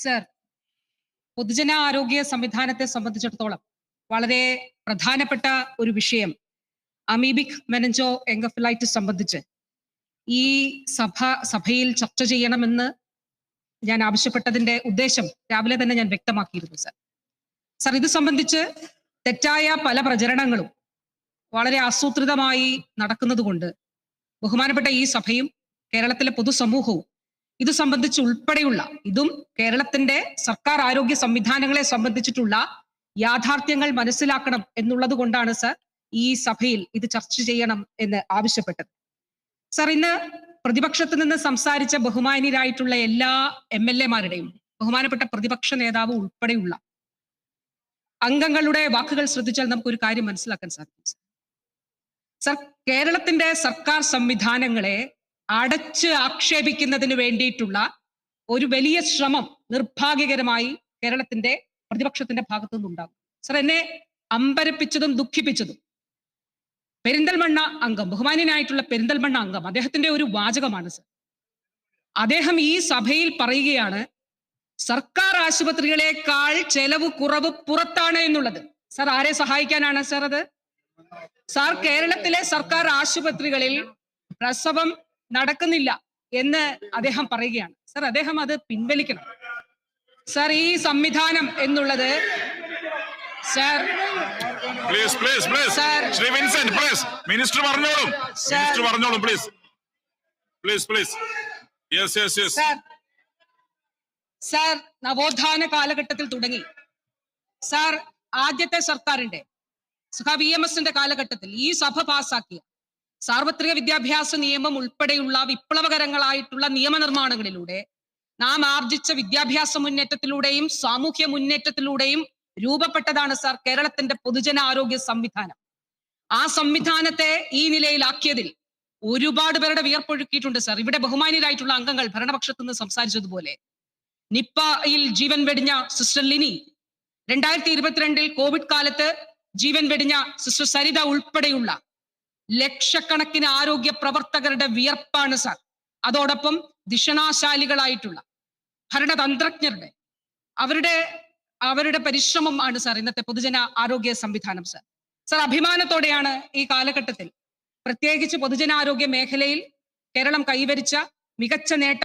Sir, പൊതുജനാരോഗ്യ സംവിധാനത്തെ സംബന്ധിച്ചിടത്തോളം വളരെ പ്രധാനപ്പെട്ട ഒരു വിഷയം അമീബിക് മെനഞ്ചോ എൻകഫലൈറ്റിസ് സംബന്ധിച്ച് ഈ സഭയിൽ ചർച്ച ചെയ്യണമെന്ന് ഞാൻ ആവശ്യപ്പെട്ടതിന്റെ ഉദ്ദേശം രാവിലെ തന്നെ ഞാൻ വ്യക്തമാക്കിയിരുന്നു സർ. ഇത് സംബന്ധിച്ച് തെറ്റായ പല പ്രചരണങ്ങളും വളരെ ആസൂത്രിതമായി നടക്കുന്നതുകൊണ്ട് ബഹുമാനപ്പെട്ട ഈ സഭയും കേരളത്തിലെ പൊതുസമൂഹവും ഇത് സംബന്ധിച്ച് ഉൾപ്പെടെയുള്ള ഇതും കേരളത്തിന്റെ സർക്കാർ ആരോഗ്യ സംവിധാനങ്ങളെ സംബന്ധിച്ചിട്ടുള്ള യാഥാർത്ഥ്യങ്ങൾ മനസ്സിലാക്കണം എന്നുള്ളത് കൊണ്ടാണ് സർ ഈ സഭയിൽ ഇത് ചർച്ച ചെയ്യണം എന്ന് ആവശ്യപ്പെട്ടത്. സർ, ഇന്ന് പ്രതിപക്ഷത്ത് നിന്ന് സംസാരിച്ച ബഹുമാനീയരായിട്ടുള്ള എല്ലാ MLA-മാരുടെയും ബഹുമാനപ്പെട്ട പ്രതിപക്ഷ നേതാവ് ഉൾപ്പെടെയുള്ള അംഗങ്ങളുടെ വാക്കുകൾ ശ്രദ്ധിച്ചാൽ നമുക്കൊരു കാര്യം മനസ്സിലാക്കാൻ സാധിക്കും സർ. കേരളത്തിന്റെ സർക്കാർ സംവിധാനങ്ങളെ അടച്ച് ആക്ഷേപിക്കുന്നതിന് വേണ്ടിയിട്ടുള്ള ഒരു വലിയ ശ്രമം നിർഭാഗ്യകരമായി കേരളത്തിന്റെ പ്രതിപക്ഷത്തിന്റെ ഭാഗത്തു നിന്നുണ്ടാകും സർ. എന്നെ അമ്പരപ്പിച്ചതും ദുഃഖിപ്പിച്ചതും പെരിന്തൽമണ്ണ അംഗം, ബഹുമാന്യനായിട്ടുള്ള പെരിന്തൽമണ്ണ അംഗം, അദ്ദേഹത്തിന്റെ ഒരു വാചകമാണ് സർ. അദ്ദേഹം ഈ സഭയിൽ പറയുകയാണ് സർക്കാർ ആശുപത്രികളെക്കാൾ ചെലവ് കുറവ് പുറത്താണ് എന്നുള്ളത്. സർ, ആരെ സഹായിക്കാനാണ് സർ അത്? സാർ, കേരളത്തിലെ സർക്കാർ ആശുപത്രികളിൽ പ്രസവം നടക്കുന്നില്ല എന്ന് അദ്ദേഹം പറയുകയാണ് സർ. അദ്ദേഹം അത് പിൻവലിക്കണം സർ. ഈ സംവിധാനം എന്നുള്ളത് sir, Shri Vincent please, minister പറഞ്ഞോളും, മിനിസ്റ്റർ പറഞ്ഞോളും പ്ലീസ്, പ്ലീസ് പ്ലീസ്. യെസ് യെസ് യെസ് സർ, നവോത്ഥാന കാലഘട്ടത്തിൽ തുടങ്ങി സർ, ആദ്യത്തെ സർക്കാരിന്റെ VMSന്റെ കാലഘട്ടത്തിൽ ഈ സഭ പാസാക്കിയ സാർവത്രിക വിദ്യാഭ്യാസ നിയമം ഉൾപ്പെടെയുള്ള വിപ്ലവകരങ്ങളായിട്ടുള്ള നിയമനിർമ്മാണങ്ങളിലൂടെ നാം ആർജിച്ച വിദ്യാഭ്യാസ മുന്നേറ്റത്തിലൂടെയും സാമൂഹ്യ മുന്നേറ്റത്തിലൂടെയും രൂപപ്പെട്ടതാണ് സർ കേരളത്തിന്റെ പൊതുജനാരോഗ്യ സംവിധാനം. ആ സംവിധാനത്തെ ഈ നിലയിലാക്കിയതിൽ ഒരുപാട് പേരുടെ വിയർപ്പൊഴുക്കിയിട്ടുണ്ട് സർ. ഇവിടെ ബഹുമാന്യരായിട്ടുള്ള അംഗങ്ങൾ ഭരണപക്ഷത്ത് നിന്ന് സംസാരിച്ചതുപോലെ നിപ്പയിൽ ജീവൻ വെടിഞ്ഞ സിസ്റ്റർ ലിനി, 2022 കോവിഡ് കാലത്ത് ജീവൻ വെടിഞ്ഞ സിസ്റ്റർ സരിത ഉൾപ്പെടെയുള്ള ലക്ഷക്കണക്കിന് ആരോഗ്യ പ്രവർത്തകരുടെ വിയർപ്പാണ് സർ. അതോടൊപ്പം ദിഷണാശാലികളായിട്ടുള്ള ഭരണതന്ത്രജ്ഞരുടെ അവരുടെ പരിശ്രമം ആണ് സർ ഇന്നത്തെ പൊതുജന ആരോഗ്യ സംവിധാനം സർ. സർ, അഭിമാനത്തോടെയാണ് ഈ കാലഘട്ടത്തിൽ പ്രത്യേകിച്ച് പൊതുജനാരോഗ്യ മേഖലയിൽ കേരളം കൈവരിച്ച മികച്ച നേട്ടം